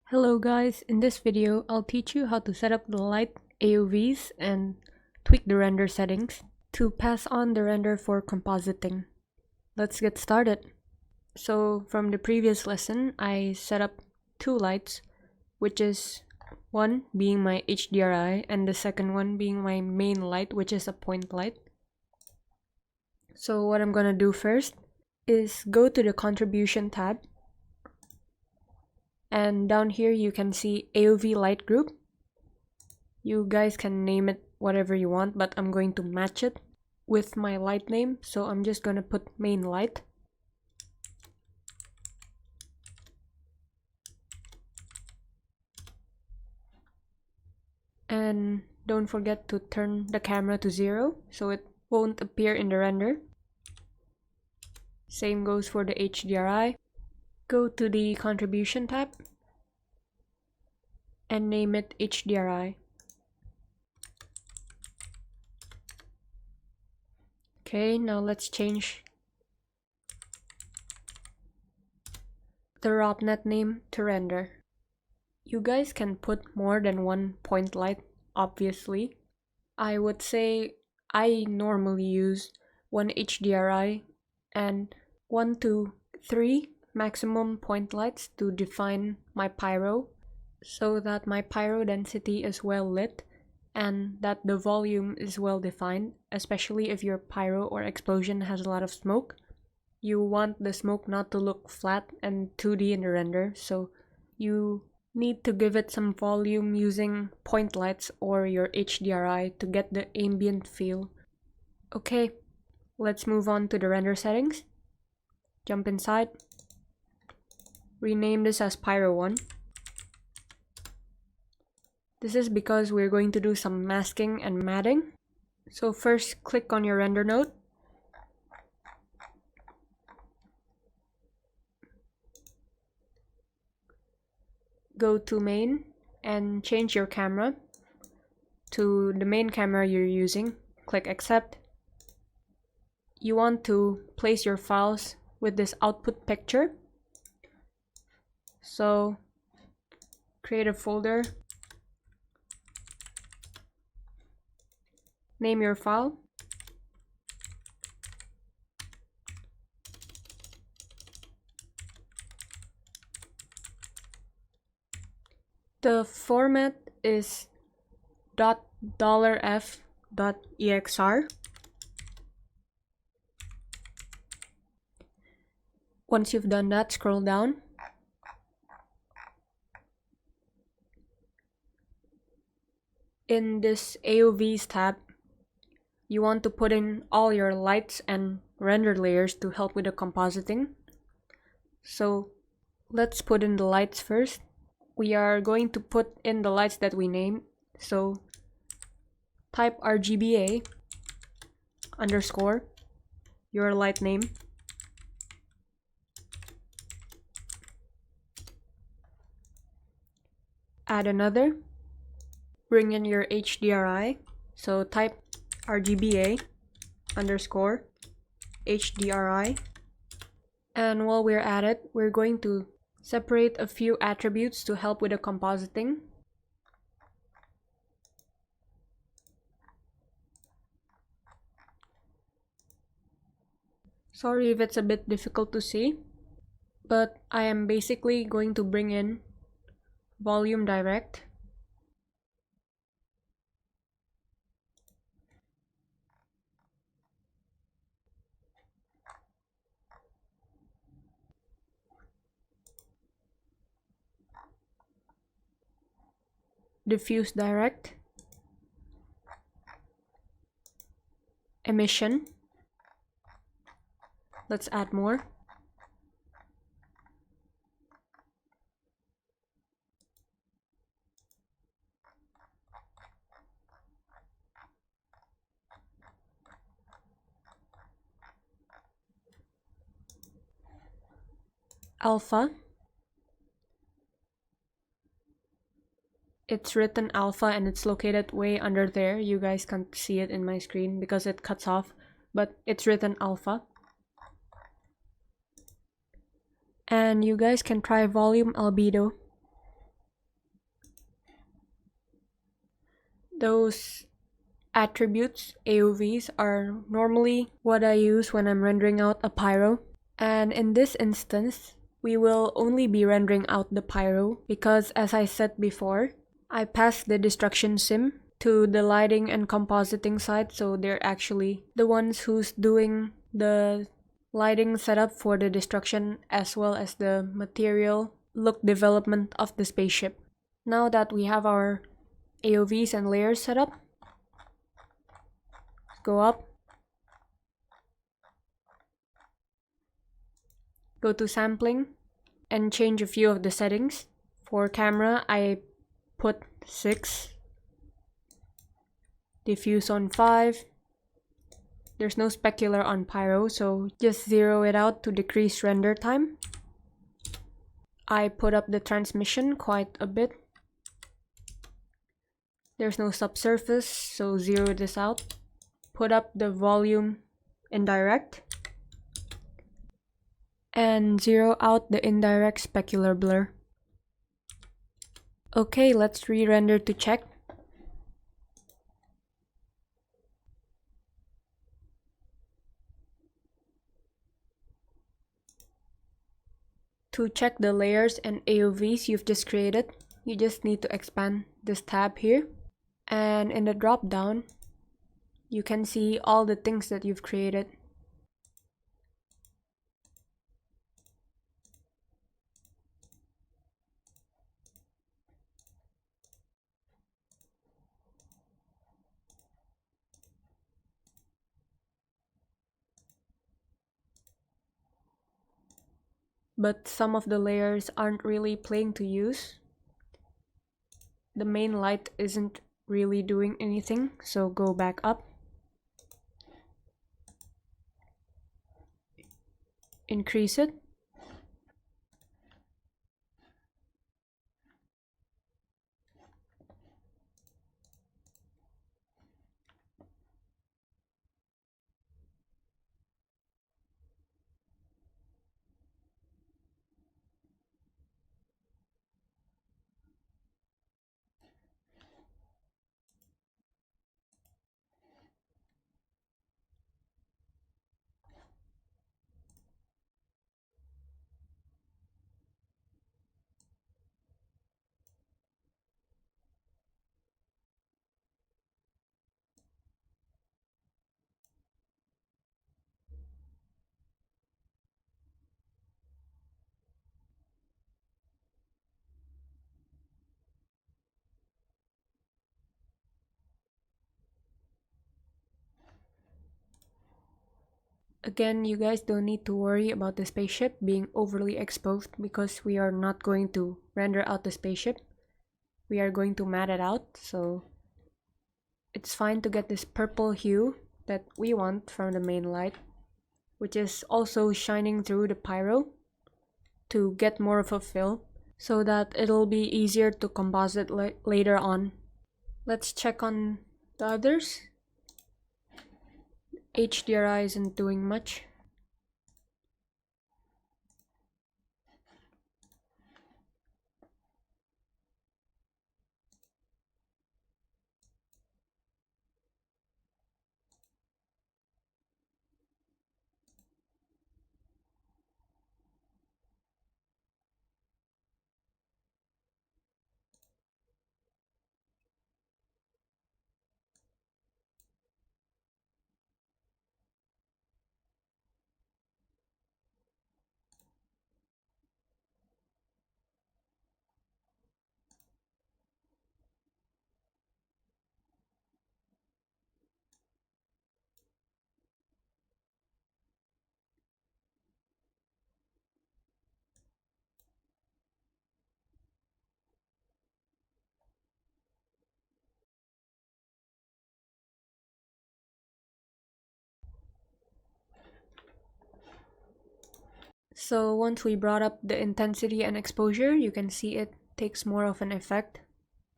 Hello guys, in this video I'll teach you how to set up the light AOVs and tweak the render settings to pass on the render for compositing. Let's get started. So from the previous lesson I set up two lights, which is one being my HDRI and the second one being my main light, which is a point light. So what I'm gonna do first is go to the contribution tab, and down here you can see AOV light group. You guys can name it whatever you want, but I'm going to match it with my light name, so I'm just gonna put main light. And don't forget to turn the camera to 0 so it won't appear in the render. Same goes for the HDRI. Go to the contribution tab and name it HDRI. Okay, now let's change the ROPNet name to render. You guys can put more than one point light, obviously. I would say I normally use one HDRI and 1 to 3 maximum point lights to define my pyro, so that my pyro density is well lit and that the volume is well defined, especially if your pyro or explosion has a lot of smoke. You want the smoke not to look flat and 2D in the render, so you need to give it some volume using point lights or your HDRI to get the ambient feel. Okay, let's move on to the render settings. Jump inside. Rename this as Pyro 1. This is because we're going to do some masking and matting. So first, click on your render node. Go to main and change your camera to the main camera you're using. Click accept. You want to place your files with this output picture. So create a folder. Name your file. The format is $f.exr. Once you've done that, scroll down. In this AOVs tab, you want to put in all your lights and render layers to help with the compositing. So let's put in the lights first. We are going to put in the lights that we named. So type RGBA underscore your light name. Add another. Bring in your HDRI. So type RGBA underscore HDRI. And while we're at it, we're going to separate a few attributes to help with the compositing. Sorry if it's a bit difficult to see, but I am basically going to bring in volume direct, diffuse direct, emission. Let's add more. Alpha. It's written alpha and it's located way under there. You guys can't see it in my screen because it cuts off, but it's written alpha. And you guys can try volume albedo. Those attributes, AOVs, are normally what I use when I'm rendering out a pyro. And in this instance, we will only be rendering out the pyro because, as I said before, I passed the destruction sim to the lighting and compositing side, so they're actually the ones who's doing the lighting setup for the destruction as well as the material look development of the spaceship. Now that we have our AOVs and layers set up, go up, go to sampling, and change a few of the settings. For camera, I put 6, diffuse on 5. There's no specular on pyro, so just zero it out to decrease render time. I put up the transmission quite a bit. There's no subsurface, so zero this out. Put up the volume indirect. And zero out the indirect specular blur. Okay, let's re-render to check. To check the layers and AOVs you've just created, you just need to expand this tab here. And in the drop down, you can see all the things that you've created. But some of the layers aren't really plain to use. The main light isn't really doing anything, so go back up. Increase it. Again, you guys don't need to worry about the spaceship being overly exposed because we are not going to render out the spaceship. We are going to matte it out, so it's fine to get this purple hue that we want from the main light, which is also shining through the pyro to get more of a fill so that it'll be easier to composite later on. Let's check on the others. HDRI isn't doing much. So once we brought up the intensity and exposure, you can see it takes more of an effect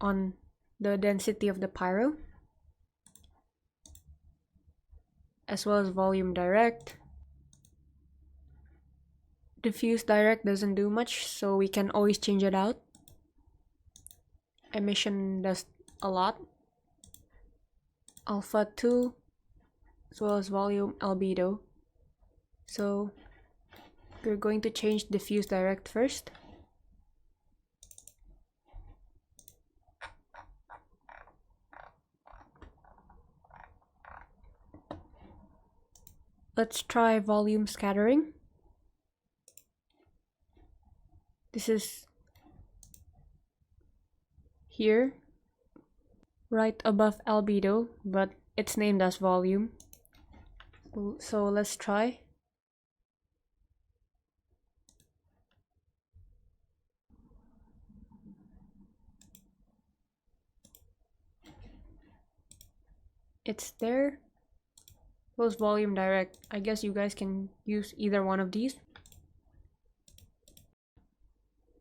on the density of the pyro, as well as volume direct. Diffuse direct doesn't do much, so we can always change it out. Emission does a lot. alpha 2 as well as volume albedo. So we're going to change diffuse direct first. Let's try volume scattering. This is here, right above albedo, but it's named as volume. So let's try. It's there. Close volume direct. I guess you guys can use either one of these.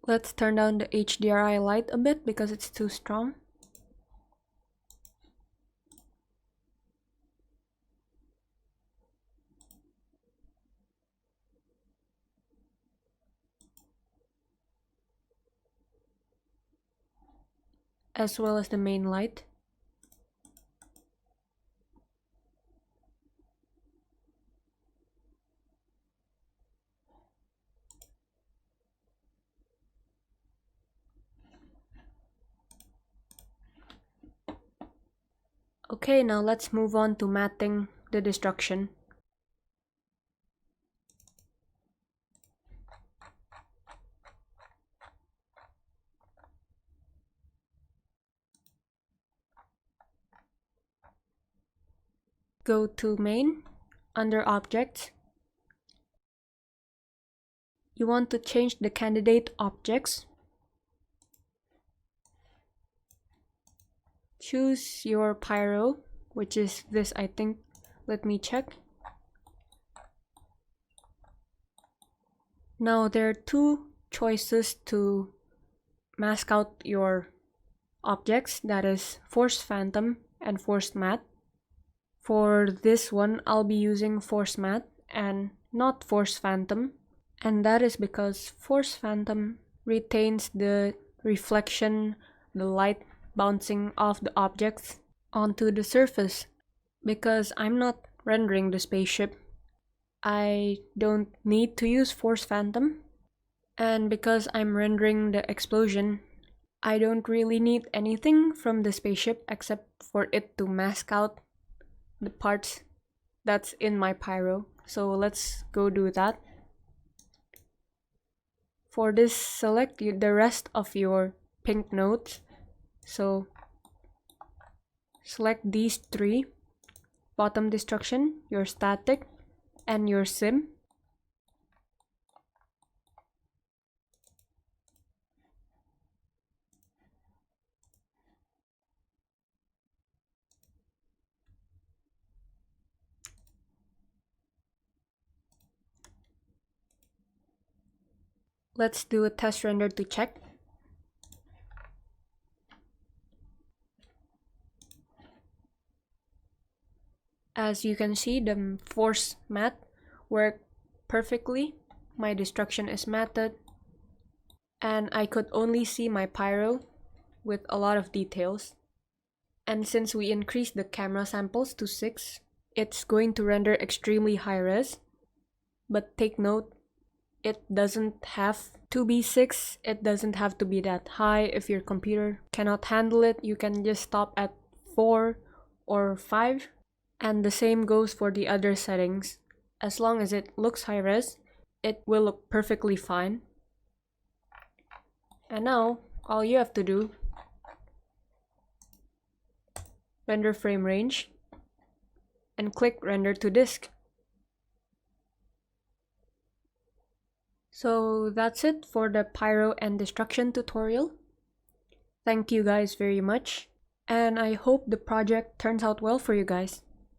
Let's turn down the HDRI light a bit because it's too strong. As well as the main light. Okay, now let's move on to matting the destruction. Go to main, under objects. You want to change the candidate objects. Choose your pyro, which is this, I think. Let me check. Now there are two choices to mask out your objects, that is force phantom and force matte. For this one, I'll be using force matte and not force phantom, and that is because force phantom retains the reflection, the light bouncing off the objects onto the surface. Because I'm not rendering the spaceship, I don't need to use force phantom, and because I'm rendering the explosion, I don't really need anything from the spaceship except for it to mask out the parts that's in my pyro. So let's go do that. For this, select the rest of your pink nodes. So select these three: bottom destruction, your static, and your sim. Let's do a test render to check. As you can see, the force matte worked perfectly. My destruction is matted, and I could only see my pyro with a lot of details. And since we increased the camera samples to 6, it's going to render extremely high res. But take note, it doesn't have to be 6, it doesn't have to be that high. If your computer cannot handle it, you can just stop at 4 or 5. And the same goes for the other settings. As long as it looks high res, it will look perfectly fine. And now, all you have to do, render frame range, and click render to disk. So that's it for the pyro and destruction tutorial. Thank you guys very much, and I hope the project turns out well for you guys.